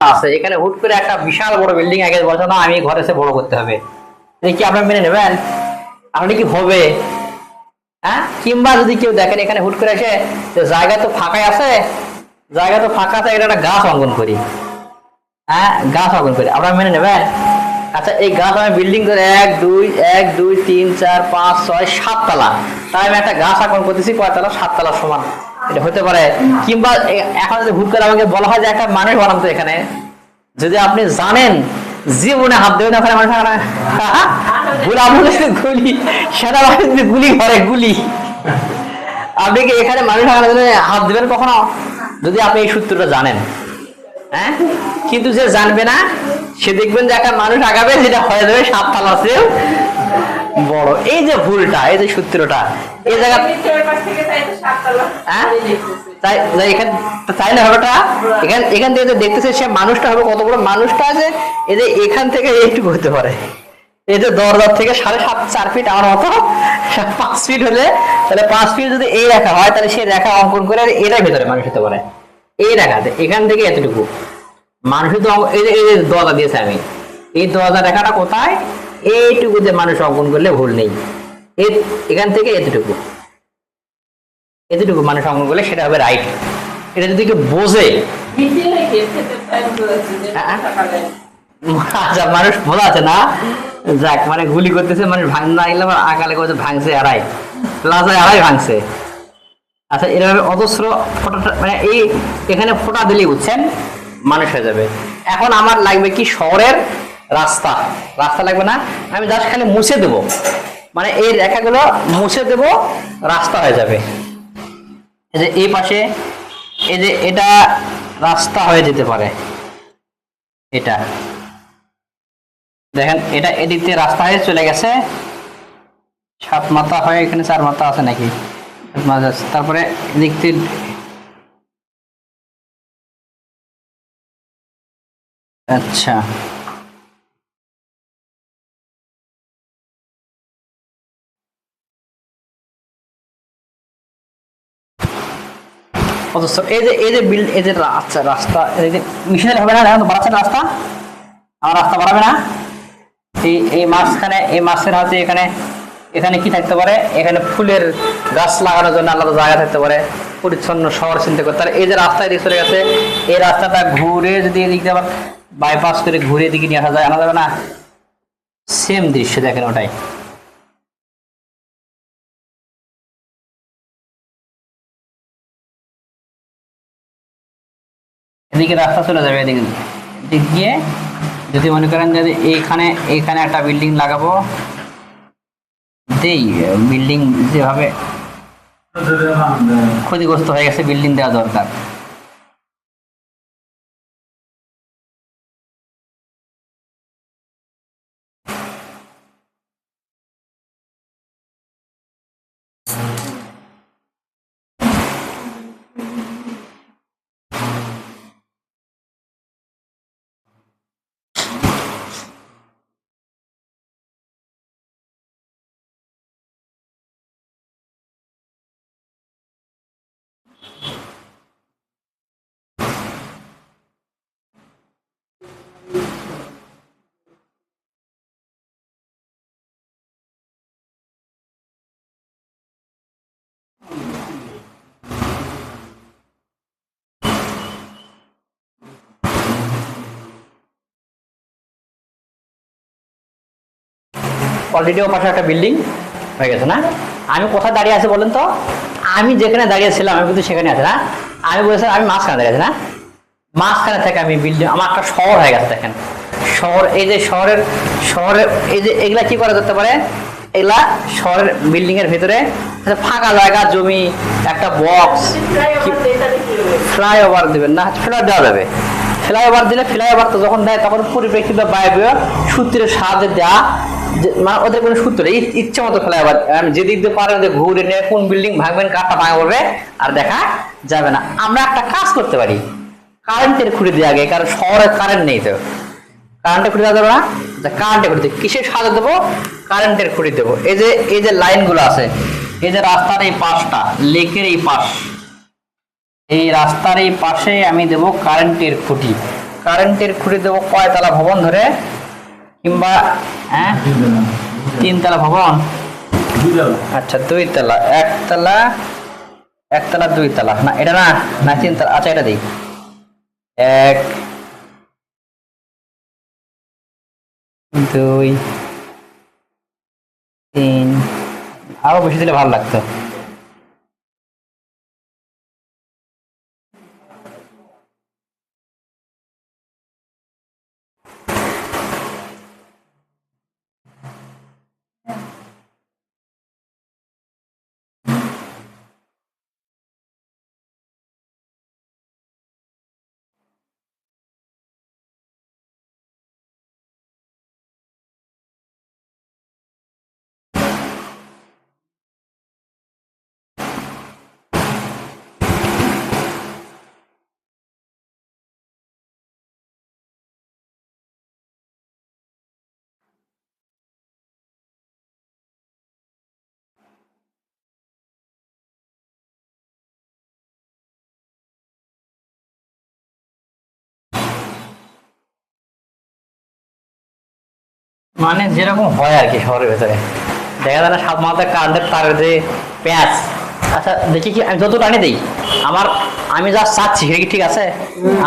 আছে, এখানে হুট করে একটা বিশাল বড় বিল্ডিং আগে বলছো না আমি ঘরে এসে বড় করতে হবে, এই কি আপনারা মেনে নেবেন? আপনি কি হবে? হ্যাঁ, কিংবা যদি কেউ দেখেন এখানে হুট করে এসে জায়গা তো ফাঁকাই আছে, জায়গা তো ফাঁকা আছে, এটা একটা গাছ অঙ্কন করি, হ্যাঁ গাছ অঙ্কন করি, আপনারা মেনে নেবেন? আচ্ছা, এই গাছ আমি বিল্ডিং করে 1 2 3 4 5 6 7 তলা, তাই আমি একটা গাছ অঙ্কন করতেছি কয়তলা? 7 তলা সমান, এটা হতে পারে। কিংবা এখন যদি হুট করে আমাকে বলা হয় যে একটা মানুষ বানাতে, এখানে যদি আপনি জানেন জীবনে হাত দেবেন ওখানে মানুষ গুলি সেনাবাহিনী গুলি করে গুলি, আপনি কি এখানে মানুষ হাত দেবেন কখনো? যদি আপনি এই সূত্রটা জানেন, হ্যাঁ। কিন্তু যে জানবে না সে দেখবেন যে একটা মানুষ আগাবে, যেটা হয়ে যাবে 7 তলা চেয়েও বড়। এই যে ভুলটা, এই যে সূত্রটা এই জায়গা তাই না হবেটা, এখান থেকে দেখতেছে সে মানুষটা হবে কত বড়, মানুষটা আছে এই যে এখান থেকে এইটুকু হতে পারে, এই যে দরজার থেকে 7.5 4 ফিট আমার মতো 5 ফিট হলে, তাহলে 5 ফিট যদি এই রেখা হয় তাহলে সেই রেখা অঙ্কন করে এটার ভিতরে মানুষ হতে পারে, এই রেখাতে এখান থেকে এতটুকু মানুষ তো। এই যে দরজা দিয়েছে আমি, এই দরজা রেখাটা কোথায়? এইটুকু যে মানুষ অঙ্কন করলে ভুল নেই, এখান থেকে এতটুকু এতটুকু মানুষ অঙ্কন করলে সেটা হবে রাইট। এটা যদি কেউ বোঝে, আচ্ছা মানুষ বোঝা আছে না, যাক মানে গুলি করতেছে মানুষ ভাঙনা এলাম আকালে করছে ভাঙছে আড়াই, প্লাজায় আড়াই ভাঙছে। আচ্ছা, এভাবে অজস্র ফোটা, মানে এই এখানে ফোটা দিলেই বুঝছেন মানুষ হয়ে যাবে। এখন আমার লাগবে কি? শহরের রাস্তা, রাস্তা লাগবে না, আমি জাস্ট খালি মুছে দেব, মানে এই রেখাগুলো মুছে দেব, রাস্তা হয়ে যাবে। এই যে এই পাশে এই যে এটা রাস্তা হয়ে যেতে পারে, এটা দেখেন, এটা এদিক দিয়ে রাস্তা হয়ে চলে গেছে, 7 মাথা হয়ে এখানে 4 মাথা আছে নাকি, তারপরে এদিক দিয়ে আচ্ছা এই যে আচ্ছা রাস্তা মিশনের হবে না, এখন তো বাড়াচ্ছেন রাস্তা, আমার রাস্তা বাড়াবে না। এই মাঝখানে, এই মাছের হাতে এখানে এখানে কি থাকতে পারে? এখানে ফুলের গাছ লাগানোর জন্য আলাদা জায়গা থাকতে পারে, পরিচ্ছন্ন শহর চিন্তা করতে। তাহলে এই যে রাস্তা এদিকে চলে গেছে, এই রাস্তাটা ঘুরে যদি এদিক দিয়ে আবার বাইপাস করে ঘুরে এদিকে নিয়ে আসা যায়, আনা যাবে না? সেম দৃশ্য দেখেন ওটাই। এদিকে রাস্তা চলে যাবে, এদিকে দিক দিয়ে যদি মনে করেন যে এইখানে এইখানে একটা বিল্ডিং লাগাবো, দেই বিল্ডিং যেভাবে ক্ষতিগ্রস্ত হয়ে গেছে বিল্ডিং দেওয়া দরকার। অলরেডি ও পাশে একটা বিল্ডিং হয়ে গেছে না? আমি কোথায় দাঁড়িয়ে আছি বলেন তো? আমি যেখানে দাঁড়িয়েছিলাম আমি কিন্তু সেখানে আছি না, আমি বলেছিলাম আমি মাঝখানে দাঁড়িয়ে আছি না, মাঝখানে থেকে আমি বিল্ডিং, আমার একটা শহর হয়ে গেছে দেখেন শহর। এই যে শহরে এই যে এগুলা কি করা যেতে পারে? এগুলা শহরের বিল্ডিং এর ভিতরে ফাঁকা জায়গা, জমি, একটা বক্স, ফ্লাইওভার দিবেন না, ফ্লাইওভার দেওয়া যাবে। ফ্লাইওভার দিলে ফ্লাইওভার তো যখন দেয় তখন পরিপ্রেক্ষিত বাইরে সূত্রের সাহায্যে দেওয়া, মানে ওদের কোনো সূত্র ইচ্ছে মতো ফ্লাইওভার যে দিক দিয়ে পারেন ঘুরে নিয়ে কোন বিল্ডিং ভাঙবেন, কাঠটা ভাঙা পড়বে আর দেখা যাবে না। আমরা একটা কাজ করতে পারি, কারেন্টের খুঁড়ি দিয়ে আগে, কারণ শহরে কারেন্ট নেই, তো কারেন্টের খুঁড়ি দেওয়া যাবে না, কারেন্টের খুঁড়ি কিসের সাহায্যে দেবো? কারেন্টের খুঁড়ি দেবো। এই যে লাইনগুলো আছে, এই যে রাস্তার এই পাশটা, লেকের এই পাশ, এই রাস্তার এই পাশে আমি দেব কারেন্টের খুঁটি। কারেন্টের খুঁটি দেবো কয়তলা ভবন ধরে, কিংবা হ্যাঁ 3 তলা ভবন? আচ্ছা 2 তলা, 1 তলা, 1 তলা 2 তলা, না এটা না, না 3 তলা। আচ্ছা এটা দিই 1 2 3, আরো বেশি দিলে ভালো লাগতো। মানে যেরকম হয় আর কি শহরের ভেতরে, দেখা যায় না সাত মাথায় কারেন্টের তারের যে প্যাঁচ। আচ্ছা দেখি কি আমি যত টানি দিই, আমি যা চাচ্ছি সেটা কি ঠিক আছে? আমার